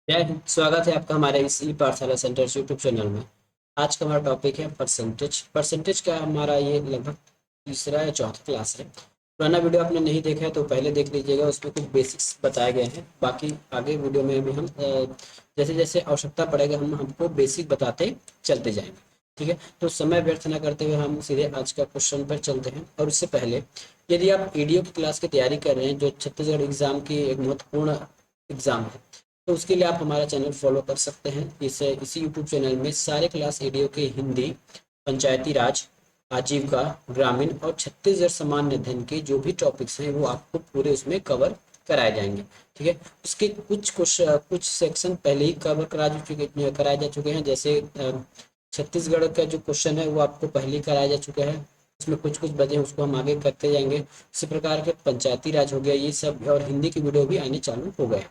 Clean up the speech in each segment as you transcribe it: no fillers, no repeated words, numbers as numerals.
जय हिंद। स्वागत है आपका हमारे इस ई पाठशाला सेंटर्स यूट्यूब चैनल में। आज का हमारा टॉपिक है परसेंटेज। परसेंटेज का हमारा ये लगभग तीसरा या चौथा क्लास है। पुराना वीडियो आपने नहीं देखा है तो पहले देख लीजिएगा, उसमें कुछ बेसिक्स बताए गए हैं। बाकी आगे वीडियो में भी हम जैसे जैसे आवश्यकता पड़ेगा हम हमको बेसिक बताते चलते जाएंगे। ठीक है, तो समय व्यर्थ न करते हुए हम सीधे आज का क्वेश्चन पर चलते हैं। और उससे पहले, यदि आप ईडीओ की क्लास की तैयारी कर रहे हैं जो छत्तीसगढ़ एग्जाम की एक महत्वपूर्ण एग्जाम है, तो उसके लिए आप हमारा चैनल फॉलो कर सकते हैं। इसी यूट्यूब चैनल में सारे क्लास वीडियो के हिंदी, पंचायती राज, आजीविका, ग्रामीण और छत्तीसगढ़ सामान्य अध्ययन के जो भी टॉपिक्स हैं वो आपको पूरे उसमें कवर कराए जाएंगे। ठीक है, उसके कुछ सेक्शन पहले ही कवर कराए जा चुके हैं। जैसे छत्तीसगढ़ का जो क्वेश्चन है वो आपको पहले ही कराया जा चुका है, उसमें कुछ कुछ बचे हैं उसको हम आगे करते जाएंगे। इसी प्रकार के पंचायती राज हो गया, ये सब और हिंदी की वीडियो भी आने चालू हो गए।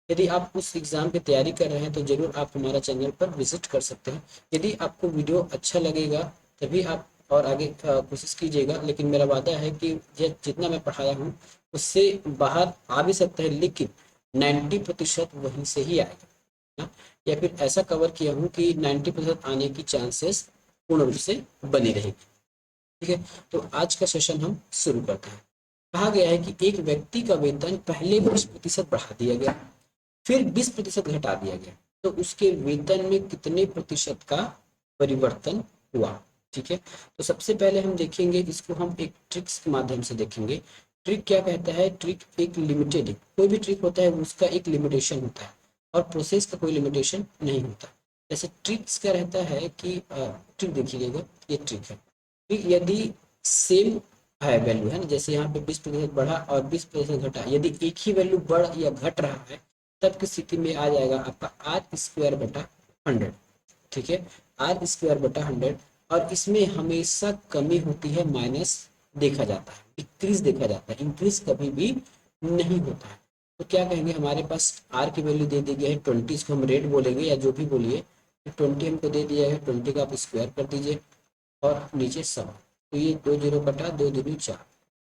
यदि आप उस एग्ज़ाम की तैयारी कर रहे हैं तो ज़रूर आप हमारा चैनल पर विजिट कर सकते हैं। यदि आपको वीडियो अच्छा लगेगा तभी आप और आगे कोशिश कीजिएगा। लेकिन मेरा वादा है कि ये जितना मैं पढ़ाया हूँ उससे बाहर आ भी सकता है, लेकिन 90% वहीं से ही आएगा ना। या फिर ऐसा कवर किया हूँ कि 90% आने की चांसेस पूर्ण रूप से बनी रहेगी। ठीक है, तो आज का सेशन हम शुरू करते हैं। कहा गया है कि एक व्यक्ति का वेतन पहले 20% बढ़ा दिया गया, फिर 20% घटा दिया गया, तो उसके वेतन में कितने प्रतिशत का परिवर्तन हुआ। ठीक है, तो सबसे पहले हम देखेंगे इसको, हम एक ट्रिक्स के माध्यम से देखेंगे। ट्रिक क्या कहता है? ट्रिक एक लिमिटेड है, कोई भी ट्रिक होता है उसका एक लिमिटेशन होता है और प्रोसेस का कोई लिमिटेशन नहीं होता। जैसे ट्रिक्स का रहता है कि ट्रिक देखिएगा, ये ट्रिक है कि यदि सेम है वैल्यू, है ना, जैसे यहाँ पे 20% बढ़ा और 20% घटा, यदि एक ही वैल्यू बढ़ या घट रहा है तब की स्थिति में आ जाएगा आपका आर स्क्वायर बटा 100। ठीक है, आर स्क्वायर बटा 100। और इसमें हमेशा कमी होती है, माइनस देखा जाता है, डिक्रीज देखा जाता है, इंक्रीज कभी भी नहीं होता है। तो क्या कहेंगे, हमारे पास आर की वैल्यू दे दी गई है 20, इसको हम रेट बोलेंगे या जो भी बोलिए। 20 हमको दे दिया है, 20 का आप स्क्वायर कर दीजिए और नीचे 100। तो ये 20 बटा 2 दूनी 4,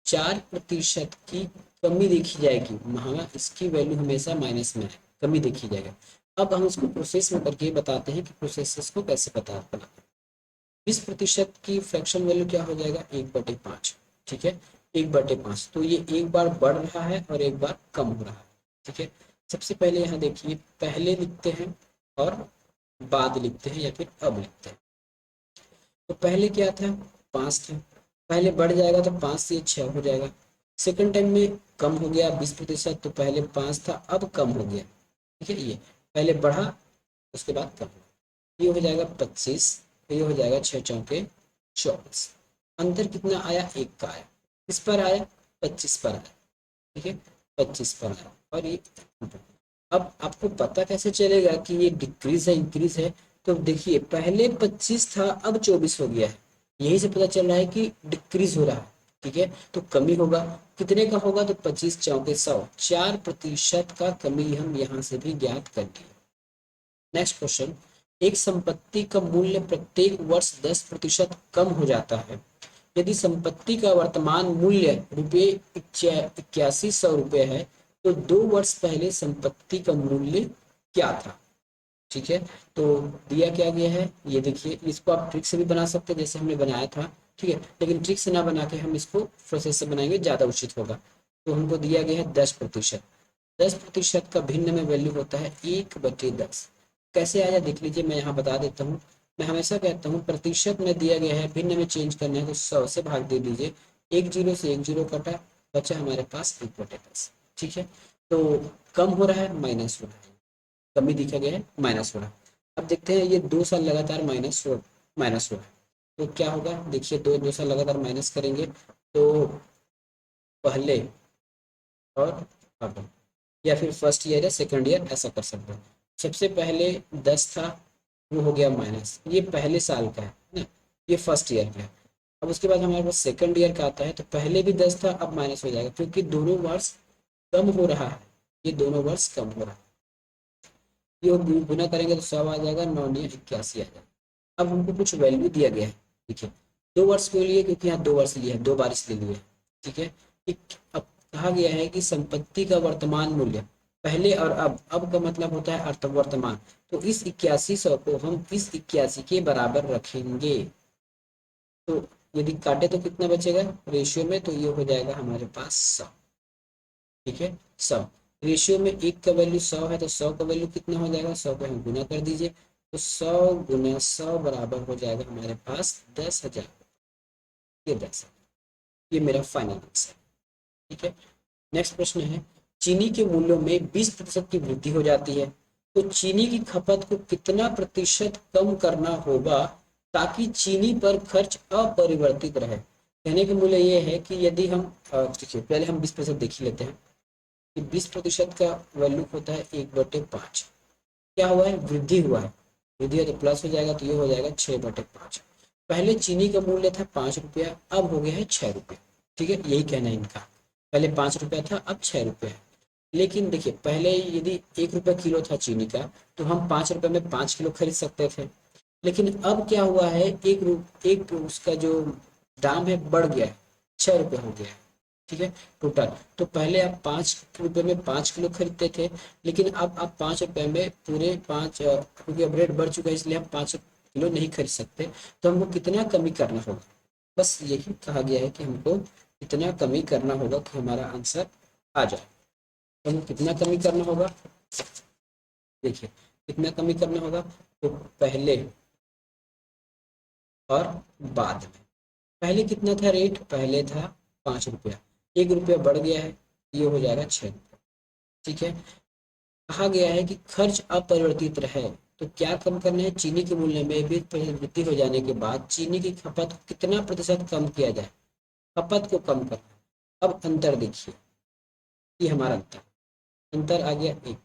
4% की कमी देखी जाएगी। हाँ, इसकी वैल्यू हमेशा माइनस में है, कमी देखी जाएगा। अब हम इसको प्रोसेस में करके बताते हैं कि प्रोसेस को कैसे बनाते हैं। 20% की फ्रैक्शन वैल्यू क्या हो जाएगा? 1/5। ठीक है, 1/5, तो ये एक बार बढ़ रहा है और एक बार कम हो रहा है। ठीक है, सबसे पहले यहाँ देखिए, पहले लिखते हैं और बाद लिखते हैं या फिर अब लिखते हैं। तो पहले क्या था? 5 था, पहले बढ़ जाएगा तो 5 से 6 हो जाएगा। सेकंड टाइम में कम हो गया 20%, तो पहले 5 था अब कम हो गया। ठीक है, ये पहले बढ़ा उसके बाद कम हुआ, ये हो जाएगा 25, ये हो जाएगा 6 × 4 = 24। अंतर कितना आया? 1 का आया। किस पर आया? 25 पर आया। ठीक है, 25 पर आया और ये। अब आपको पता कैसे चलेगा कि ये डिक्रीज है इंक्रीज है? तो देखिए, पहले 25 था अब 24 हो गया है, यही से पता चल रहा है कि डिक्रीज हो रहा है। ठीक है, तो कमी होगा, कितने का होगा? तो 25 × 4 = 100, 4% का कमी हम यहाँ से भी ज्ञात कर दिए। नेक्स्ट क्वेश्चन, एक संपत्ति का मूल्य प्रत्येक वर्ष 10% कम हो जाता है। यदि संपत्ति का वर्तमान मूल्य रुपये 8100 है, तो 2 वर्ष पहले संपत्ति का मूल्य क्या था? ठीक है, तो दिया क्या गया है ये देखिए, इसको आप ट्रिक से भी बना सकते हैं जैसे हमने बनाया था। ठीक है, लेकिन ट्रिक से ना बना के हम इसको प्रोसेस से बनाएंगे, ज़्यादा उचित होगा। तो हमको दिया गया है 10%। 10% का भिन्न में वैल्यू होता है 1/10। कैसे आया देख लीजिए, मैं यहाँ बता देता हूँ। मैं हमेशा कहता हूँ प्रतिशत में दिया गया है, भिन्न में चेंज करना है तो 100 से भाग दे दीजिए। एक जीरो से एक जीरो कटा, बचा हमारे पास 1/10। ठीक है, तो कम हो रहा है माइनस हो रहा है, कमी दिखा गया है माइनस हो रहा है। अब देखते हैं ये 2 साल लगातार माइनस हो रहा है, तो क्या होगा? देखिए, दो दो साल लगातार माइनस करेंगे तो पहले और अब, या फिर फर्स्ट ईयर या सेकंड ईयर ऐसा कर सकते हैं। सबसे पहले 10 था, वो हो गया माइनस, ये पहले साल का है ना, ये फर्स्ट ईयर का है। अब उसके बाद हमारे पास सेकंड ईयर का आता है, तो पहले भी 10 था अब माइनस हो जाएगा क्योंकि दोनों वर्ष कम हो रहा है, ये दोनों वर्ष कम हो रहा है। ये गुना करेंगे तो 100 आ जाएगा, 9 × 81 आ जाएगा। अब हमको कुछ वैल्यू दिया गया है। ठीक है, 2 वर्ष क्यों लिए? क्योंकि यहाँ 2 वर्ष लिए है, 2 बार इसलिए लिए। ठीक है, अब कहा गया है कि संपत्ति का वर्तमान मूल्य पहले और अब का मतलब होता है वर्तमान। तो इस 8100 को हम इस 81 के बराबर रखेंगे। तो यदि काटे तो कितना बचेगा रेशियो में, तो ये हो जाएगा हमारे पास 100। ठीक है, 100 रेशियो में एक का वैल्यू 100 है, तो 100 का वैल्यू कितना हो जाएगा, 100 का हम गुना कर दीजिए, तो 100 गुना 100 बराबर हो जाएगा हमारे पास 10,000। ये 10,000, ये मेरा फाइनल आंसर। ठीक है, नेक्स्ट प्रश्न है, चीनी के मूल्यों में 20% की वृद्धि हो जाती है, तो चीनी की खपत को कितना प्रतिशत कम करना होगा ताकि चीनी पर खर्च अपरिवर्तित रहे। कहने का मूल्य ये है कि यदि हम देखिए पहले हम 20% देख ही लेते हैं कि 20% का वैल्यू होता है 1/5। क्या हुआ है, वृद्धि हुआ है, वृद्धि है तो प्लस हो जाएगा, तो ये हो जाएगा 6/5। पहले चीनी का मूल्य था 5 रुपया, अब हो गया है 6 रुपये। ठीक है, यही कहना है इनका, पहले 5 रुपया था, अब 6 रुपये है। लेकिन देखिए पहले यदि 1 रुपया किलो था चीनी का, तो हम 5 रुपये में 5 किलो खरीद सकते थे। लेकिन अब क्या हुआ है, एक उसका जो दाम है बढ़ गया है, 6 रुपये हो गया है। ठीक है, टोटल। तो पहले आप 5 रुपये में 5 किलो खरीदते थे, लेकिन अब आप 5 रुपये में पूरे पाँच, क्योंकि अब रेट बढ़ चुका है इसलिए हम 5 किलो नहीं खरीद सकते। तो हमको कितना कमी करना होगा, बस यही कहा गया है कि हमको कितना कमी करना होगा कि हमारा आंसर आ जाए। तो हमें कितना कमी करना होगा, देखिए कितना कमी करना होगा, तो पहले और बाद में। पहले कितना था रेट, पहले था 5 रुपया, 1 रुपया बढ़ गया है, ये हो जाएगा 6 रुपया। ठीक है, कहा गया है कि खर्च अपरिवर्तित रहे, तो क्या कम करना है, चीनी के मूल्य में भी वृद्धि हो जाने के बाद चीनी की खपत को कितना प्रतिशत कम किया जाए, खपत को कम करना। अब अंतर देखिए, ये हमारा अंतर अंतर आ गया एक।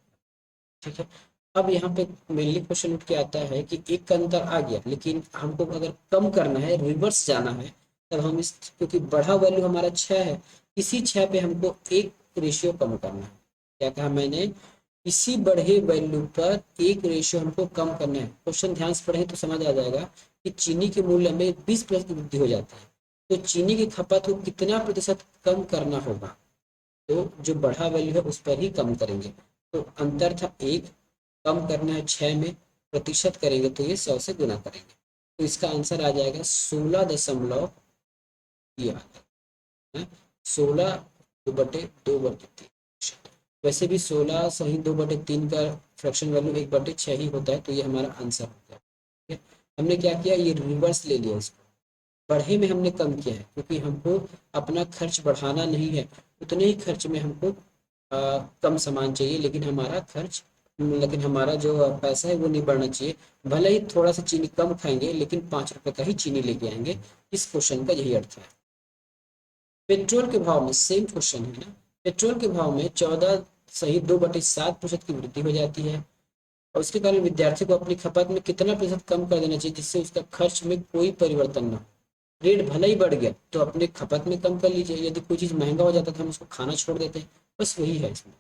ठीक है, अब यहाँ पे मेनली क्वेश्चन उठ के आता है कि एक का अंतर आ गया, लेकिन हमको अगर कम करना है, रिवर्स जाना है, तब हम इस, क्योंकि बढ़ा वैल्यू हमारा 6 है, इसी 6 पे हमको एक रेशियो कम करना है। क्या कहा मैंने, इसी बढ़े वैल्यू पर एक रेशियो हमको कम करना है। क्वेश्चन ध्यान से पढ़े तो समझ आ जाएगा कि चीनी के मूल्य में 20% की वृद्धि हो जाती है, तो चीनी की खपत को कितना प्रतिशत कम करना होगा, तो जो बढ़ा वैल्यू है उस पर ही कम करेंगे। तो अंतर था एक, कम करना है 6 में, प्रतिशत करेंगे तो ये 100 से गुना करेंगे, तो इसका आंसर आ जाएगा 16 ये आ गया 16/2/3। वैसे भी 16 सही 2/3 का फ्रैक्शन वैल्यू 1/6 ही होता है, तो ये हमारा आंसर हो गया। ठीक है, हमने क्या किया, ये रिवर्स ले लिया, इसको बढ़े में हमने कम किया है, क्योंकि हमको अपना खर्च बढ़ाना नहीं है, उतने ही खर्च में हमको कम सामान चाहिए, लेकिन हमारा जो पैसा है वो नहीं बढ़ना चाहिए। भले ही थोड़ा सा चीनी कम खाएंगे, लेकिन 5 रुपए का ही चीनी लेके आएंगे। इस क्वेश्चन का यही अर्थ है। पेट्रोल के भाव में सेम क्वेश्चन है ना, पेट्रोल के भाव में 14 सही 2/7% की वृद्धि हो जाती है, और उसके कारण विद्यार्थी को अपनी खपत में कितना प्रतिशत कम कर देना चाहिए जिससे उसका खर्च में कोई परिवर्तन ना हो। रेट भले ही बढ़ गया तो अपने खपत में कम कर लीजिए, यदि कोई चीज़ महंगा हो जाता तो हम उसको खाना छोड़ देते हैं, बस वही है इसमें।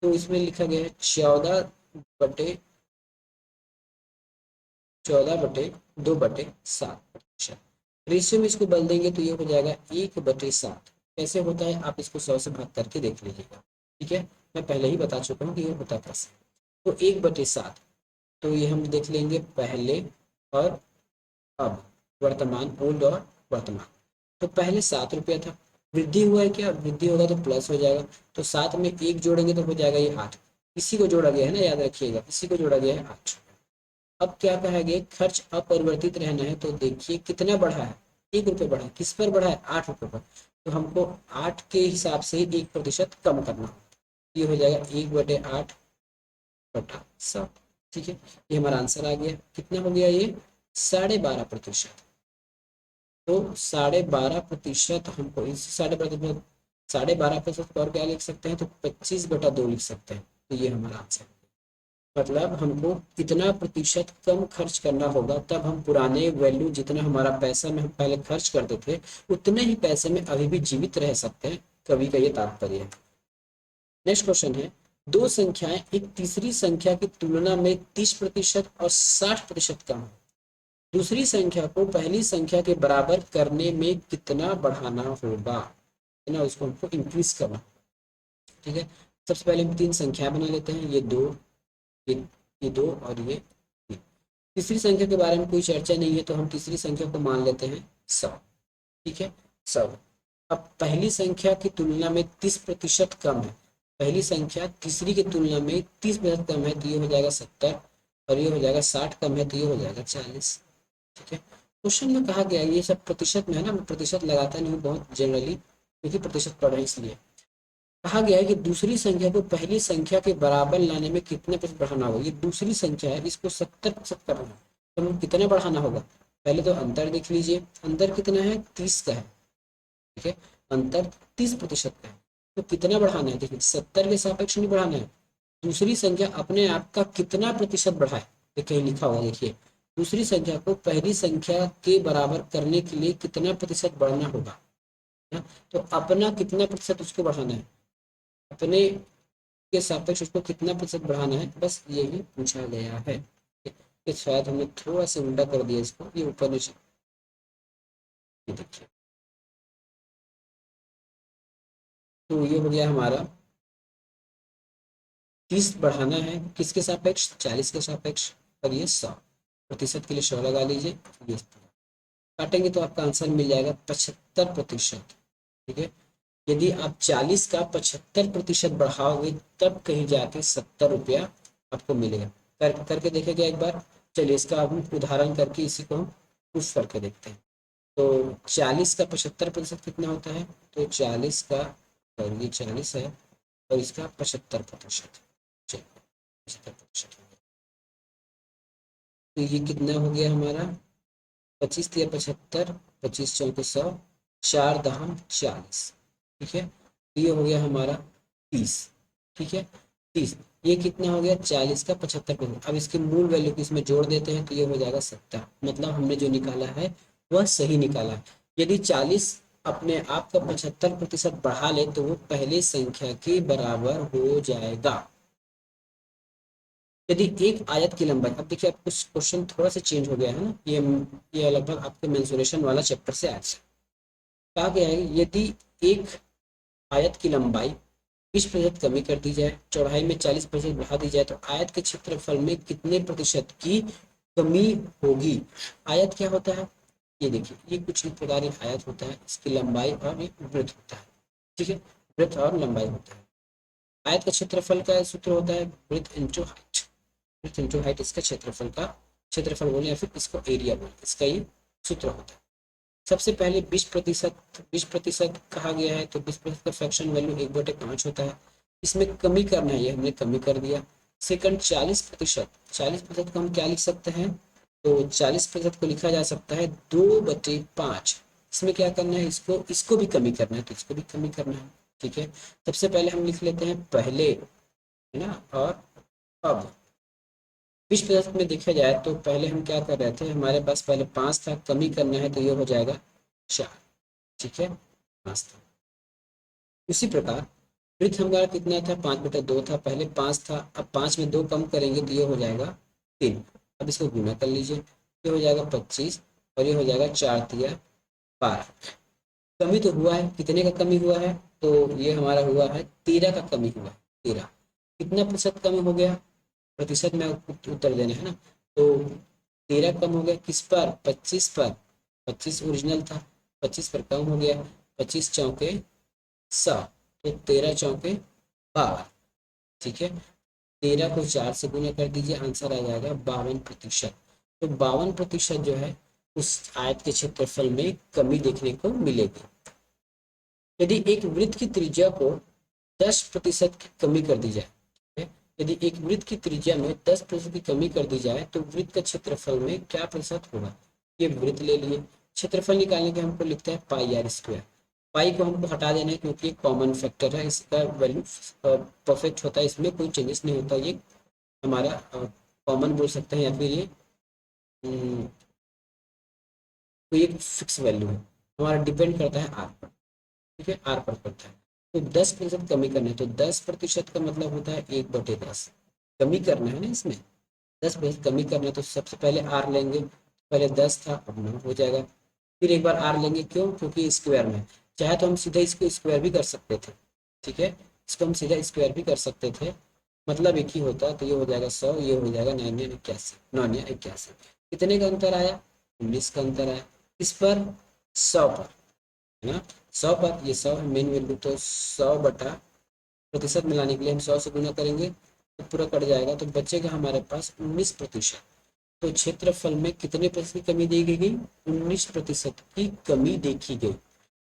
तो इसमें लिखा गया है 14/2/7%। रेशियो में इसको बदल देंगे तो ये हो जाएगा 1/7। कैसे होता है आप इसको 100 से भाग करके देख लीजिएगा। ठीक है, मैं पहले ही बता चुका हूँ कि ये होता कैसे। तो 1/7, तो ये हम देख लेंगे पहले और अब, वर्तमान, ओल्ड और वर्तमान। तो पहले 7 रुपया था, वृद्धि हुआ है, क्या वृद्धि होगा तो प्लस हो जाएगा, तो 7 में 1 जोड़ेंगे तो हो जाएगा ये 8। इसी को जोड़ा गया है ना, याद रखिएगा, इसी को जोड़ा गया है 8। अब क्या कहा गया, खर्च अपरिवर्तित रहना है, तो देखिए कितना बढ़ा है, 1 रुपये बढ़ा है, किस पर बढ़ा है, 8 रुपये पर। तो हमको 8 के हिसाब से 1% कम करना होगा, ये हो जाएगा 1/8/7। ठीक है, ये हमारा आंसर आ गया, कितना हो गया ये, 12.5%। तो 12.5% हमको इस 12.5% और क्या लिख सकते हैं, तो 25/2 लिख सकते हैं, तो ये हमारा आंसर। मतलब हमको कितना प्रतिशत कम खर्च करना होगा, तब हम पुराने वैल्यू जितना हमारा पैसा में हम पहले खर्च करते थे उतने ही पैसे में अभी भी जीवित रह सकते हैं, कवि का ये तात्पर्य है। नेक्स्ट क्वेश्चन है, दो संख्याएं एक तीसरी संख्या की तुलना में 30% और 60% कम है, दूसरी संख्या को पहली संख्या के बराबर करने में कितना बढ़ाना होगा, ना उसको हमको इंक्रीज करना। ठीक है, सबसे पहले हम 3 संख्या बना लेते हैं, ये 2, ये ये 2 और ये 3। तीसरी संख्या के बारे में कोई चर्चा नहीं है, तो हम तीसरी संख्या को मान लेते हैं 100। ठीक है, 100। अब पहली संख्या की तुलना में 30% कम है, पहली संख्या तीसरी की तुलना में 30% कम है, तो ये हो जाएगा 70, और ये हो जाएगा 60 कम है, तो ये हो जाएगा 40। ठीक है, क्वेश्चन में कहा गया, ये सब प्रतिशत में है ना, मैं प्रतिशत लगाता नहीं हूँ बहुत जनरली, क्योंकि प्रतिशत पढ़ रहे हैं इसलिए। कहा गया है कि दूसरी संख्या को पहली संख्या के बराबर लाने में कितने प्रतिशत बढ़ाना होगा। ये दूसरी संख्या है, इसको 70% करना है, तो हमें कितना बढ़ाना होगा। पहले तो अंतर देख लीजिए, अंतर कितना है, 30 का है। ठीक है, अंतर 30% का है, तो कितना बढ़ाना है, देखिए 70 के सापेक्ष नहीं बढ़ाना है, दूसरी संख्या अपने आप का कितना प्रतिशत बढ़ाए, देखिए लिखा हुआ, देखिए दूसरी संख्या को पहली संख्या के बराबर करने के लिए कितना प्रतिशत बढ़ना होगा, है? तो अपना कितना प्रतिशत उसको बढ़ाना है, अपने के सापेक्ष उसको कितना प्रतिशत बढ़ाना है, बस यही पूछा गया है। ये शायद हमने थोड़ा सा उल्टा कर दिया इसको, ये ऊपर नीचे, ये देखिए, तो ये हो गया हमारा 30 बढ़ाना है, किसके सापेक्ष, 40 के सापेक्ष, और ये 100% के लिए 100 लगा लीजिए, ये काटेंगे तो आपका आंसर मिल जाएगा 75%। ठीक है, यदि आप 40 का 75% बढ़ाओगे तब कहीं जाके 70 रुपया आपको मिलेगा। करके देखेगा एक बार। चलिए इसका हम उदाहरण करके इसी को हम प्रूफ करके देखते हैं। तो 40 का 75% कितना होता है, तो 40 का, और ये 40 है, और इसका 75%, 75% हो गया, तो ये कितना हो गया हमारा, 25 तिया 75, 25 चौके 100, 4 दहम 40। ठीक है, ये हो गया हमारा 30। ठीक है, 30, ये कितना हो गया, 40 का 75%। अब इसके मूल वैल्यू को इसमें जोड़ देते हैं, तो ये हो जाएगा 70। मतलब हमने जो निकाला है वह सही निकाला है। यदि 40 अपने आप का 75% बढ़ा ले तो वो पहले संख्या के बराबर हो जाएगा। यदि एक आयत की लंबाई, अब देखिए आपको क्वेश्चन थोड़ा सा चेंज हो गया है ना, ये लगभग आपके मेंसुरेशन वाला चैप्टर से आया है। कहा गया है यदि एक आयत की लंबाई 20% कमी कर दी जाए, चौड़ाई में 40% बढ़ा दी जाए, तो आयत के क्षेत्रफल में कितने प्रतिशत की कमी होगी। आयत क्या होता है, ये देखिए, ये कुछ इस प्रकार एक आयत होता है, इसकी लंबाई और एक वृत्त होता है। ठीक है, वृत्त और लंबाई होता है। आयत का क्षेत्रफल का सूत्र होता है वृत्त इंटू हाइट, वृत्त इंटू हाइट इसका क्षेत्रफल का, क्षेत्रफल बोले या फिर इसको एरिया बोले, इसका ये सूत्र होता है। सबसे पहले 20% कहा गया है, तो 20% का फ्रैक्शन वैल्यू 1/5 होता है, इसमें कमी करना है, ये हमने कमी कर दिया। सेकंड 40%, 40% को हम क्या लिख सकते हैं, तो 40% को लिखा जा सकता है 2/5। इसमें क्या करना है, इसको भी कमी करना है, तो इसको भी कमी करना है। ठीक है, सबसे पहले हम लिख लेते हैं पहले, है ना, और अब 20% में देखा जाए तो पहले हम क्या कर रहे थे, हमारे पास पहले 5 था, कमी करना है तो ये हो जाएगा 4। ठीक है, 5 था। उसी प्रकार वृत्त हमारा कितना था, 5/2 था, पहले 5 था, अब 5 में 2 कम करेंगे तो ये हो जाएगा 3। अब इसको गुना कर लीजिए, ये हो जाएगा 25, और ये हो जाएगा 4 तिया 12। कमी तो हुआ है, कितने का कमी हुआ है, तो ये हमारा हुआ है 13 का कमी हुआ है, 13। कितना प्रतिशत कमी हो गया, प्रतिशत में उत्तर देना है ना, तो 13 कम हो गया किस पर, 25 पर, 25 ओरिजिनल था, 25 पर कम हो गया, 25 चौके 100, तो 13 चौके 52। ठीक है, 13 को 4 से गुना कर दीजिए, आंसर आ जाएगा 52%। तो 52% जो है उस आयत के क्षेत्रफल में कमी देखने को मिलेगी। यदि एक वृत्त की त्रिज्या को 10% की कमी कर दी जाए, यदि एक वृत्त की त्रिज्या में 10% की कमी कर दी जाए तो वृत्त का क्षेत्रफल में क्या प्रतिशत होगा। ये वृत्त ले लिए, क्षेत्रफल निकालने के हमको लिखता है पाई आर स्क्वायर। पाई को हमको हटा देना है क्योंकि एक कॉमन फैक्टर है, इसका वैल्यू परफेक्ट होता है, इसमें कोई चेंजेस नहीं होता, ये हमारा कॉमन बोल सकते हैं, या फिर ये कोई एक फिक्स वैल्यू है, हमारा डिपेंड करता है आर पर। ठीक है, आर पर करता है। तो 10% कमी करना है, तो 10% का मतलब होता है 1/10 कमी करना है ना, इसमें 10% कमी करना है, तो सबसे पहले आर लेंगे, पहले 10 था अब 9 हो जाएगा, फिर एक बार आर लेंगे, क्यों, क्योंकि स्क्वायर में, चाहे तो हम सीधे इसको स्क्वायर भी कर सकते थे। ठीक है, इसको हम सीधा स्क्वायर भी कर सकते थे, मतलब एक ही होता, तो ये हो जाएगा 100, ये हो जाएगा 981, 981। कितने का अंतर आया? 19 का अंतर आया। इस पर 100 पर, है ना, 100 पर, ये 100 है मेन वैल्यू, तो 100 बटा प्रतिशत मिलाने के लिए हम 100 से गुना करेंगे तो पूरा कट जाएगा, तो बचेगा हमारे पास 19%। तो क्षेत्रफल में कितने प्रतिशत की कमी देखी गई? 19% की कमी देखी गई।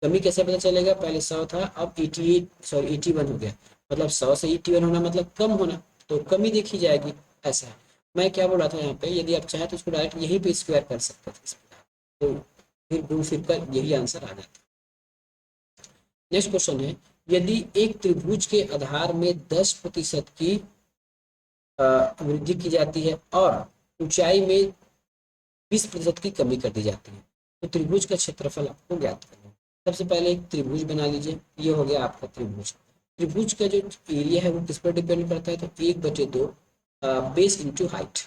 कमी कैसे पता चलेगा? पहले 100 था, अब 81 हो गया, मतलब 100 से 81 होना मतलब कम होना, तो कमी देखी जाएगी। ऐसा है। मैं क्या बोल रहा था यहाँ पे, यदि आप चाहें तो उसको डायरेक्ट यहीं पे स्क्वायर कर सकते थे इस प्रकार, तो फिर घूम फिर कर यही आंसर आ जाता। नेक्स्ट क्वेश्चन है, यदि एक त्रिभुज के आधार में 10% की वृद्धि की जाती है और ऊंचाई में 20% की कमी कर दी जाती है, तो त्रिभुज का क्षेत्रफल आपको ज्ञात करना है। सबसे पहले एक त्रिभुज बना लीजिए, ये हो गया आपका त्रिभुज। त्रिभुज का जो एरिया है वो किस पर डिपेंड करता है? तो 1/2 बेस इंटू हाइट,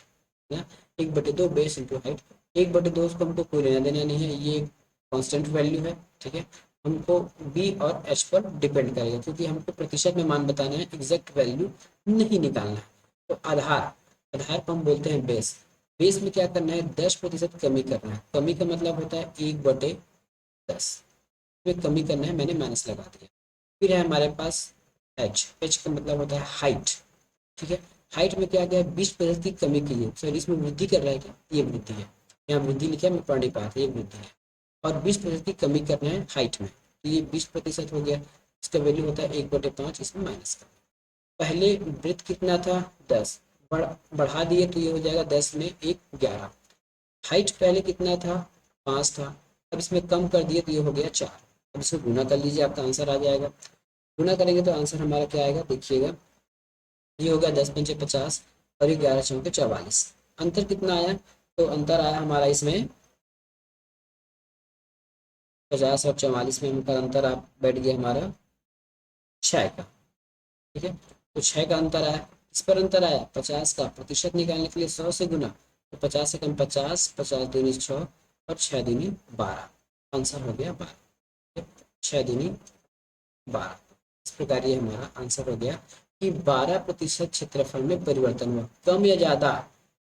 है ना, 1/2 बेस इंटू हाइट। 1/2 उसको हमको कोई लेना देना नहीं है, ये कांस्टेंट वैल्यू है, ठीक है। हमको बी और एच पर डिपेंड करेगा, क्योंकि हमको प्रतिशत में मान बताना है, एग्जैक्ट वैल्यू नहीं निकालना है। तो आधार, आधार को हम बोलते हैं बेस। बेस में क्या करना है? 10% कमी करना है। कमी का मतलब होता है 1/10 में कमी करना है, मैंने माइनस लगा दिया। फिर है हमारे पास एच, एच का मतलब होता है हाइट, ठीक है। हाइट में क्या गया? 20% की कमी की है, सॉरी इसमें वृद्धि कर रहा है क्या? ये वृद्धि है, यहाँ वृद्धि लिखा है, मैं पढ़ नहीं पाया था, ये वृद्धि है। और 20% की कमी करना है हाइट में, तो ये 20% हो गया। इसका वैल्यू होता है 1/5, इसमें माइनस का। पहले वृत्त कितना था? 10, बढ़ा दिए तो ये हो जाएगा 10 में 1 11। हाइट पहले कितना था? 5 था, अब इसमें कम कर दिए तो ये हो गया 4। अब इसको गुना कर लीजिए, आपका आंसर आ जाएगा। गुना करेंगे तो आंसर हमारा क्या आएगा? देखिएगा, ये हो गया 10×5 = 50 और 11×4 = 44। अंतर कितना आया? तो अंतर आया हमारा इसमें 50 और 44 में हमारा अंतर आप बैठ गया हमारा 6 का, ठीक है। तो 6 का अंतर आया। इस पर अंतर आया 50 का, प्रतिशत निकालने के लिए 100 से गुना, तो 50 से कम 50, 50 दूनी 6 और 6 दूनी 12, आंसर हो गया 12। 6 दूनी 12। इस प्रकार ये हमारा आंसर हो गया कि 12% क्षेत्रफल में परिवर्तन हुआ। कम या ज्यादा?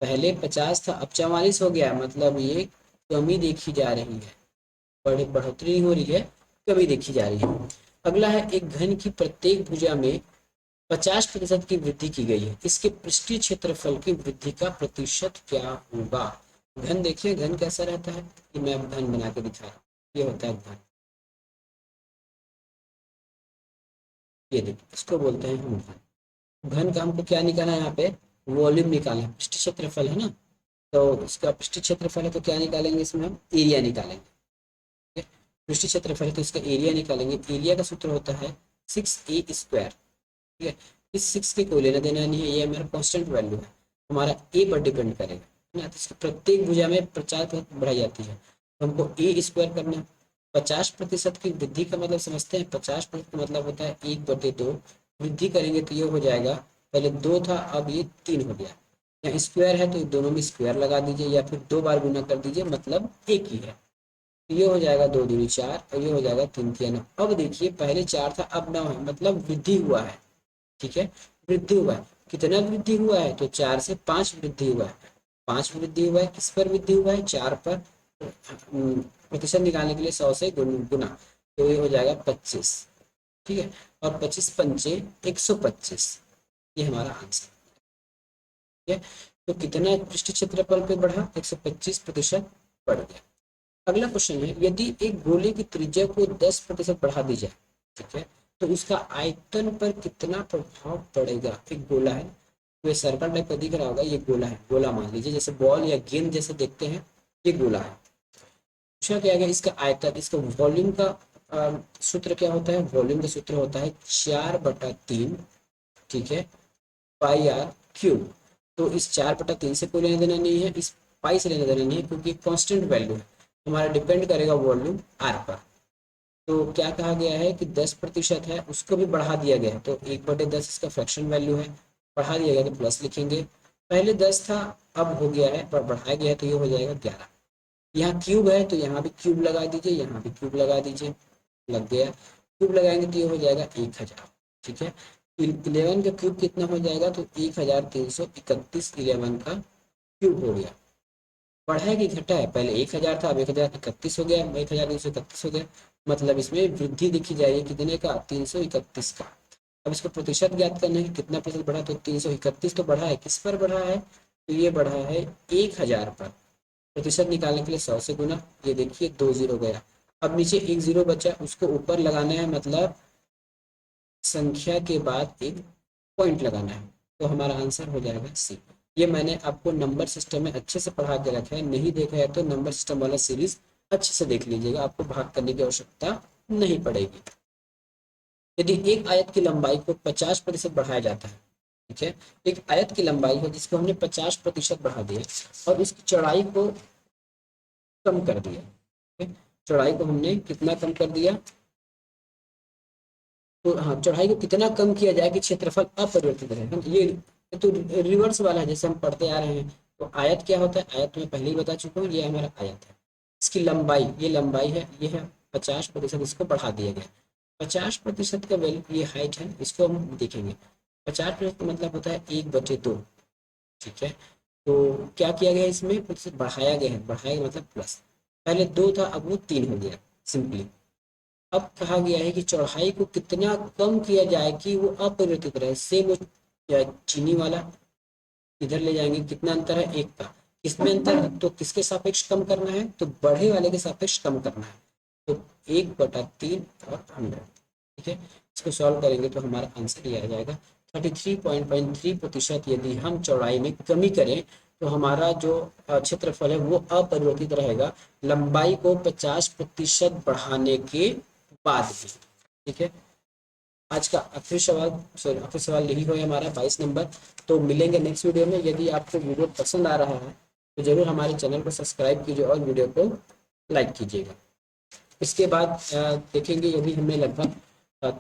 पहले 50 था, अब 44 हो गया, मतलब ये कमी देखी जा रही है, बढ़ोतरी नहीं हो रही है, कमी देखी जा रही है। अगला है, एक घन की प्रत्येक भुजा में 50% की वृद्धि की गई है, इसके पृष्ठीय क्षेत्रफल की वृद्धि का प्रतिशत क्या होगा? घन देखिए, घन कैसा रहता है, कि मैं अब घन बना के दिखा रहा हूँ, ये होता है घन। ये देखिए, इसको बोलते हैं हम घन। घन का हमको क्या निकालना है? यहाँ पे वॉल्यूम निकालना है, पृष्ठीय क्षेत्रफल है ना, तो इसका पृष्ठीय क्षेत्रफल है, तो क्या निकालेंगे? इसमें हम एरिया निकालेंगे, ठीक है। पृष्ठीय क्षेत्रफल है तो इसका एरिया निकालेंगे। एरिया का सूत्र होता है 6a², ठीक है। इस 6 के कोई लेना देना नहीं है, ये हमारा कांस्टेंट वैल्यू है, हमारा ए पर डिपेंड करेगा, है ना। तो इसकी प्रत्येक भुजा में 50% बढ़ाई जाती है, तो हमको a² करना है। 50% की वृद्धि का मतलब समझते हैं? 50% का मतलब होता है 1/2। वृद्धि करेंगे तो ये हो जाएगा, पहले 2 था, अब ये 3 हो गया। यहाँ स्क्वायर है तो दोनों में स्क्वायर लगा दीजिए, या फिर 2 बार गुना कर दीजिए, मतलब एक ही है। तो ये हो जाएगा 2 दूनी 4 और ये हो जाएगा 3 3 9। अब देखिए, पहले 4 था, अब 9 है, मतलब वृद्धि हुआ है, ठीक है। वृद्धि हुआ है, कितना वृद्धि हुआ है? तो 4 से 5 वृद्धि हुआ है। 5 वृद्धि हुआ है, किस पर वृद्धि हुआ है? 4 पर। प्रतिशत निकालने के लिए 100 से गुना, तो ये हो जाएगा 25, ठीक है। और 25 पंचे 125, ये हमारा आंसर, ठीक है। तो कितना पृष्ठ क्षेत्रफल पे बढ़ा? 125% बढ़ गया। अगला क्वेश्चन है, यदि एक गोले की त्रिज्या को 10% बढ़ा दी जाए, ठीक है, तो उसका आयतन पर कितना प्रभाव पड़ेगा? एक गोला है, तो ये सर्कल टाइप का दिख रहा होगा, ये गोला है, गोला मान लीजिए, जैसे बॉल या गेंद जैसे देखते हैं, ये गोला है। पूछा क्या गया? इसका आयतन, इसका वॉल्यूम का सूत्र क्या होता है? वॉल्यूम का सूत्र होता है 4/3, ठीक है, πr³ तो इस 4/3 से कोई लेना देना नहीं है, इस पाई से लेना देना नहीं है, क्योंकि कांस्टेंट वैल्यू है, हमारा डिपेंड करेगा वॉल्यूम आर पर। तो क्या कहा गया है कि 10% है, उसको भी बढ़ा दिया गया है, तो 1/10 इसका फ्रैक्शन वैल्यू है, बढ़ा दिया गया तो प्लस लिखेंगे। पहले 10 था, अब हो गया है, पर बढ़ाया गया है, तो ये हो जाएगा 11। यहाँ क्यूब है तो यहाँ भी क्यूब लगा दीजिए, यहाँ भी क्यूब लगा दीजिए, लग गया। क्यूब लगाएंगे तो ये हो जाएगा 1000। ठीक है। 11 का क्यूब कितना हो जाएगा, तो 1331 11 का क्यूब हो गया। बढ़ा है कि घटा है, पहले 1000 था, अब 1031 हो गया, 1331 हो गया, मतलब इसमें वृद्धि दिखी जाएगी कितने का, 331 का। अब इसको प्रतिशत ज्ञात करना है कि कितना प्रतिशत बढ़ा, तो 331 तो बढ़ा है, किस पर बढ़ा है, तो ये बढ़ा है 1000 पर। प्रतिशत निकालने के लिए 100 से गुना, ये देखिए 2 जीरो गया। अब नीचे एक जीरो बचा, उसको ऊपर लगाना है, मतलब संख्या के बाद एक पॉइंट लगाना है, तो हमारा आंसर हो जाएगा सी। ये मैंने आपको नंबर सिस्टम में अच्छे से पढ़ा के रखा है, नहीं देखा है तो नंबर सिस्टम वाला सीरीज अच्छे से देख लीजिएगा, आपको भाग करने की आवश्यकता नहीं पड़ेगी। यदि एक आयत की लंबाई को 50% बढ़ाया जाता है, ठीक है, एक आयत की लंबाई है जिसको हमने 50% बढ़ा दिया और उसकी चौड़ाई को कम कर दिया, ठीक है? चौड़ाई को हमने कितना कम कर दिया, तो हाँ, चौड़ाई को कितना कम किया जाए कि क्षेत्रफल अपरिवर्तित रहे। हम ये तो रिवर्स वाला है, जैसे हम पढ़ते आ रहे हैं। तो आयत क्या होता है, आयत में पहले ही बता चुका हूँ, ये हमारा आयत है। इसकी लंबाई, ये लंबाई है, ये है 50%, इसको बढ़ा दिया गया। 50% का वैल्यू, ये हाइट है, इसको हम देखेंगे। 50% मतलब होता है 1/2, ठीक है। तो क्या किया गया इसमें, प्रतिशत बढ़ाया गया है, बढ़ाया गया मतलब प्लस, पहले 2 था, अब वो 3 हो गया सिंपली। अब कहा गया है कि चौड़ाई को कितना कम किया जाए कि वो अपरिवर्तित रहे, सेम वो चीनी वाला इधर ले जाएंगे, कितना अंतर है, 1 का। किसमें अंतर है, तो किसके सापेक्ष कम करना है, तो बढ़े वाले के सापेक्ष कम करना है, तो 1/3 और 100, ठीक है। इसको सॉल्व करेंगे तो हमारा आंसर ये आ जाएगा 33.3%। यदि हम चौड़ाई में कमी करें तो हमारा जो क्षेत्रफल है वो अपरिवर्तित रहेगा, लंबाई को 50% बढ़ाने के बाद भी, ठीक है। आज का आखिरी सवाल, सॉरी आखिरी सवाल यही हो हमारा 22 नंबर। तो मिलेंगे नेक्स्ट वीडियो में। यदि आपको वीडियो पसंद आ रहा है तो जरूर हमारे चैनल को सब्सक्राइब कीजिए और वीडियो को लाइक कीजिएगा। इसके बाद देखेंगे, यदि हमने लगभग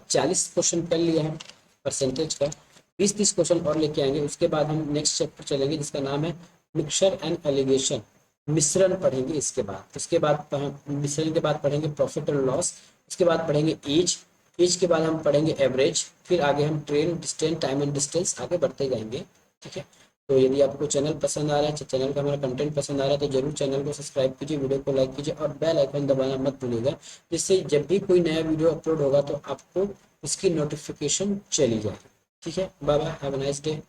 40 क्वेश्चन कर लिया है परसेंटेज का, 20-30 क्वेश्चन और लेके आएंगे। उसके बाद हम नेक्स्ट चैप्टर चलेंगे जिसका नाम है मिक्सचर एंड एलिगेशन, मिश्रण पढ़ेंगे। इसके बाद मिश्रण के बाद पढ़ेंगे प्रॉफिट और लॉस। उसके बाद पढ़ेंगे एज, एज के बाद हम पढ़ेंगे एवरेज, फिर आगे हम train, distance, time and distance आगे बढ़ते जाएंगे, ठीक है। तो यदि आपको चैनल पसंद आ रहा है, चैनल का हमारा कंटेंट पसंद आ रहा है, तो जरूर चैनल को सब्सक्राइब कीजिए, वीडियो को लाइक कीजिए और बेल आइकन दबाना मत भूलिएगा, जिससे जब भी कोई नया वीडियो अपलोड होगा तो आपको इसकी नोटिफिकेशन चली जाए, ठीक है। Bye bye, have a nice day.